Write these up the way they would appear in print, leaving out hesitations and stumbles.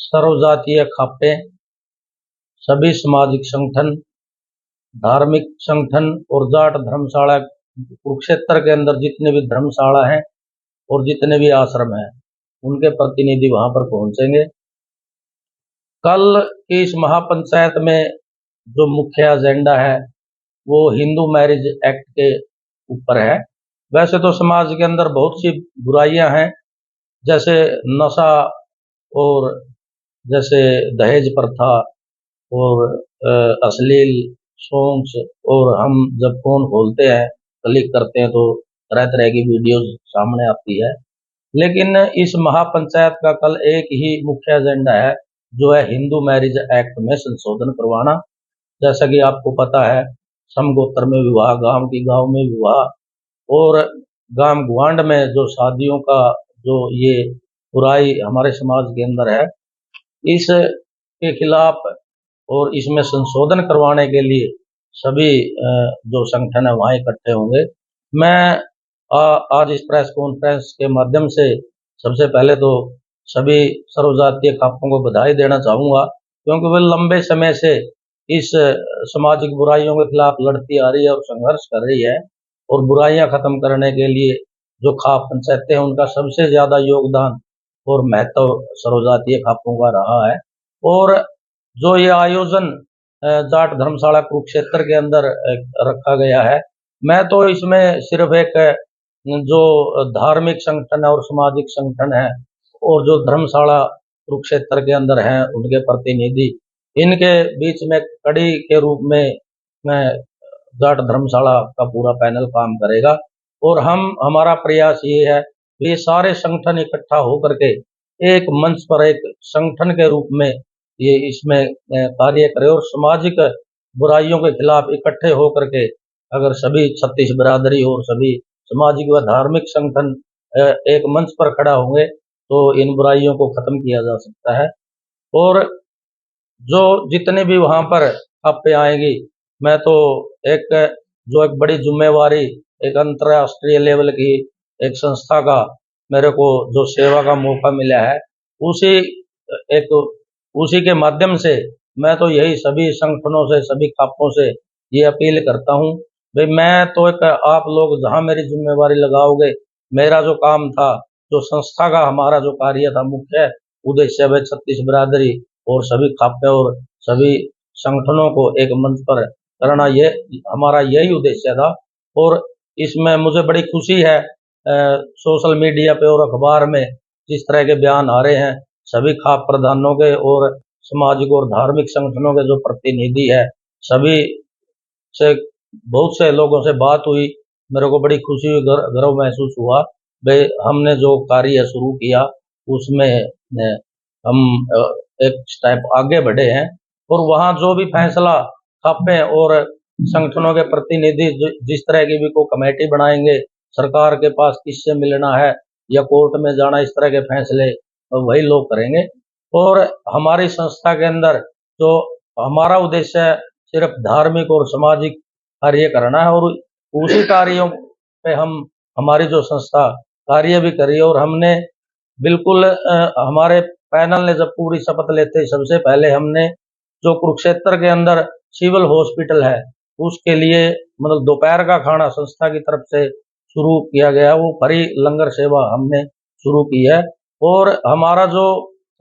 सर्वजातीय खापे, सभी सामाजिक संगठन, धार्मिक संगठन और जाट धर्मशाला कुरुक्षेत्र के अंदर जितने भी धर्मशाला हैं और जितने भी आश्रम हैं उनके प्रतिनिधि वहां पर पहुंचेंगे। कल की इस महापंचायत में जो मुख्य एजेंडा है वो हिंदू मैरिज एक्ट के ऊपर है। वैसे तो समाज के अंदर बहुत सी बुराइयां हैं, जैसे नशा और जैसे दहेज प्रथा और अश्लील सॉन्ग्स, और हम जब फोन खोलते हैं क्लिक करते हैं तो तरह तरह की वीडियोस सामने आती है। लेकिन इस महापंचायत का कल एक ही मुख्य एजेंडा है, जो है हिंदू मैरिज एक्ट में संशोधन करवाना। जैसा कि आपको पता है, समगोत्र में विवाह, गांव में विवाह और गांव गुआंढ में जो शादियों का जो ये बुराई हमारे समाज के अंदर है, इसके खिलाफ और इसमें संशोधन करवाने के लिए सभी जो संगठन है वहां इकट्ठे होंगे। मैं आज इस प्रेस कॉन्फ्रेंस के माध्यम से सबसे पहले तो सभी सर्वजातीय खापों को बधाई देना चाहूंगा, क्योंकि वे लंबे समय से इस सामाजिक बुराइयों के खिलाफ लड़ती आ रही है और संघर्ष कर रही है, और बुराइयां खत्म करने के लिए जो खाप पंचायतें हैं उनका सबसे ज्यादा योगदान और महत्व सर्वजातीय खापों का रहा है। और जो ये आयोजन जाट धर्मशाला कुरुक्षेत्र के अंदर रखा गया है, मैं तो इसमें सिर्फ एक जो धार्मिक संगठन है और सामाजिक संगठन है और जो धर्मशाला कुरुक्षेत्र के अंदर हैं उनके प्रतिनिधि, इनके बीच में कड़ी के रूप में मैं जाट धर्मशाला का पूरा पैनल काम करेगा। और हमारा प्रयास ये है, ये सारे संगठन इकट्ठा होकर के एक मंच पर एक संगठन के रूप में ये इसमें कार्य करे और सामाजिक बुराइयों के खिलाफ इकट्ठे होकर के अगर सभी छत्तीस बिरादरी और सभी सामाजिक व धार्मिक संगठन एक मंच पर खड़ा होंगे तो इन बुराइयों को खत्म किया जा सकता है। और जो जितने भी वहां पर आपे आएंगी, मैं तो एक बड़ी जिम्मेवारी, एक अंतर्राष्ट्रीय लेवल की एक संस्था का मेरे को जो सेवा का मौका मिला है, उसी के माध्यम से मैं तो यही सभी संगठनों से, सभी खापों से ये अपील करता हूँ भाई, मैं तो एक आप लोग जहां मेरी जिम्मेवारी लगाओगे, मेरा जो काम था, जो संस्था का हमारा जो कार्य था, मुख्य उद्देश्य है छत्तीस बिरादरी और सभी खापे और सभी संगठनों को एक मंच पर करना, ये हमारा यही उद्देश्य था। और इसमें मुझे बड़ी खुशी है सोशल मीडिया पे और अखबार में जिस तरह के बयान आ रहे हैं सभी खाप प्रधानों के और सामाजिक और धार्मिक संगठनों के जो प्रतिनिधि है, सभी से बहुत से लोगों से बात हुई, मेरे को बड़ी खुशी हुई, गर्व महसूस हुआ भाई हमने जो कार्य शुरू किया उसमें हम एक स्टेप आगे बढ़े हैं। और वहाँ जो भी फैसला खापे और संगठनों के प्रतिनिधि जिस तरह की भी को कमेटी बनाएंगे, सरकार के पास किससे मिलना है या कोर्ट में जाना, इस तरह के फैसले वही लोग करेंगे। और हमारी संस्था के अंदर जो हमारा उद्देश्य है सिर्फ धार्मिक और सामाजिक कार्य करना है, और उसी कार्यों पे हमारी जो संस्था कार्य भी करी। और हमने बिल्कुल हमारे पैनल ने जब पूरी शपथ लेते सबसे पहले हमने जो कुरुक्षेत्र के अंदर सिविल हॉस्पिटल है उसके लिए मतलब दोपहर का खाना संस्था की तरफ से शुरू किया गया, वो फ्री लंगर सेवा हमने शुरू की है। और हमारा जो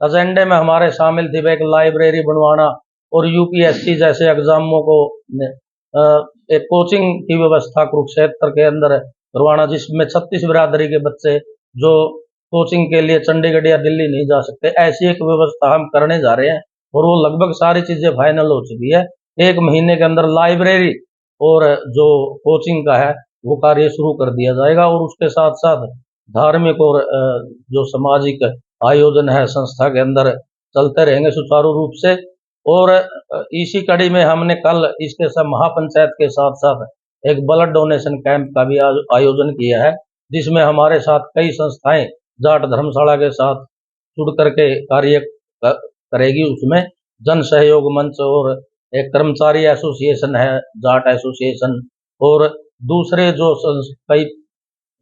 एजेंडे में हमारे शामिल थे एक लाइब्रेरी बनवाना और यूपीएससी जैसे एग्जामों को एक कोचिंग की व्यवस्था कुरुक्षेत्र के अंदर करवाना, जिसमें 36 बिरादरी के बच्चे जो कोचिंग के लिए चंडीगढ़ या दिल्ली नहीं जा सकते, ऐसी एक व्यवस्था हम करने जा रहे हैं। और वो लगभग सारी चीजें फाइनल हो चुकी है। 1 महीने के अंदर लाइब्रेरी और जो कोचिंग का है वो कार्य शुरू कर दिया जाएगा। और उसके साथ साथ धार्मिक और जो सामाजिक आयोजन है संस्था के अंदर चलते रहेंगे सुचारू रूप से। और इसी कड़ी में हमने कल इसके सब महापंचायत के साथ साथ एक ब्लड डोनेशन कैंप का भी आयोजन किया है, जिसमें हमारे साथ कई संस्थाएं जाट धर्मशाला के साथ जुड़ करके कार्य करेगी। उसमें जन सहयोग मंच और एक कर्मचारी एसोसिएशन है, जाट एसोसिएशन, और दूसरे जो कई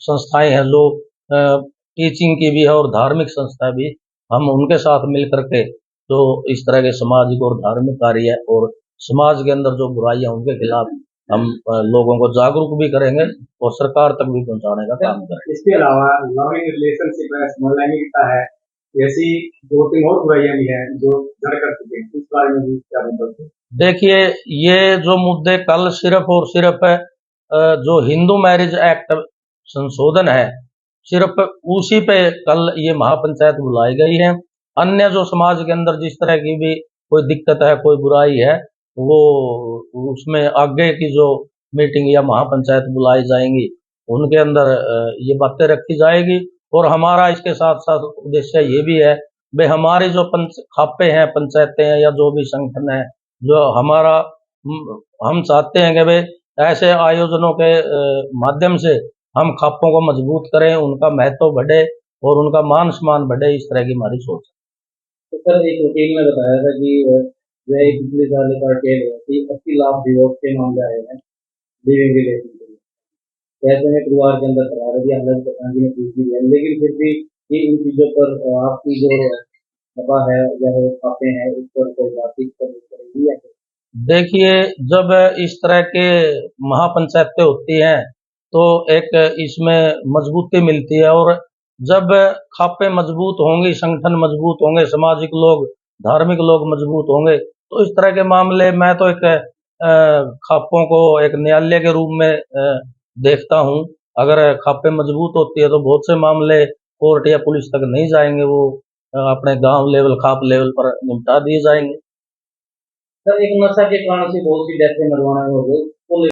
संस्थाएं हैं जो टीचिंग की भी है और धार्मिक संस्था भी, हम उनके साथ मिल करके जो इस तरह के सामाजिक और धार्मिक कार्य है और समाज के अंदर जो बुराइयां उनके खिलाफ हम लोगों को जागरूक भी करेंगे और सरकार तक भी पहुंचाने का काम करेंगे। इसके अलावा लव इन रिलेशनशिप है, समलैंगिकता है, ऐसी 2-3 और बुराइयां भी हैं जो जड़ कर चुके हैं, इस बारे में भी क्या बताते हैं? देखिए, ये जो मुद्दे कल सिर्फ और सिर्फ जो हिंदू मैरिज एक्ट संशोधन है, सिर्फ उसी पे कल ये महापंचायत बुलाई गई है। अन्य जो समाज के अंदर जिस तरह की भी कोई दिक्कत है, कोई बुराई है, वो उसमें आगे की जो मीटिंग या महापंचायत बुलाई जाएंगी, उनके अंदर ये बातें रखी जाएगी। और हमारा इसके साथ साथ उद्देश्य ये भी है भाई, हमारी जो खापे हैं, पंचायतें हैं या जो भी संगठन है, जो हमारा हम चाहते हैं कि भाई ऐसे आयोजनों के माध्यम से हम खापों को मजबूत करें, उनका महत्व बढ़े और उनका मान सम्मान बढ़े। इस तरह की हमारी सोच है। तो सर, एक वकील ने बताया था कि जो एक पिछले साल एक आरटीआई हुआ कि 80 लाख डिवोर्स के मामले आए हैं लिविंग रिलेशन के लिए। ऐसे में परिवार के अंदर करार की हालत बताने में पूछ ली है, लेकिन फिर भी ये इन चीजों पर आपकी जो दबा है या वो खाते हैं उस पर कोई बातचीत करेगी या? देखिए, जब इस तरह के महापंचायतें होती हैं तो एक इसमें मजबूती मिलती है और जब खापे मजबूत होंगी, संगठन मजबूत होंगे, सामाजिक लोग, धार्मिक लोग मजबूत होंगे, तो इस तरह के मामले मैं तो एक खापों को एक न्यायालय के रूप में देखता हूँ। अगर खापे मजबूत होती है तो बहुत से मामले कोर्ट या पुलिस तक नहीं जाएंगे, वो अपने गांव लेवल, खाप लेवल पर निपटा दिए जाएंगे। सर, एक नशा के कारण से बहुत सी डेथें मरवाना हो गई।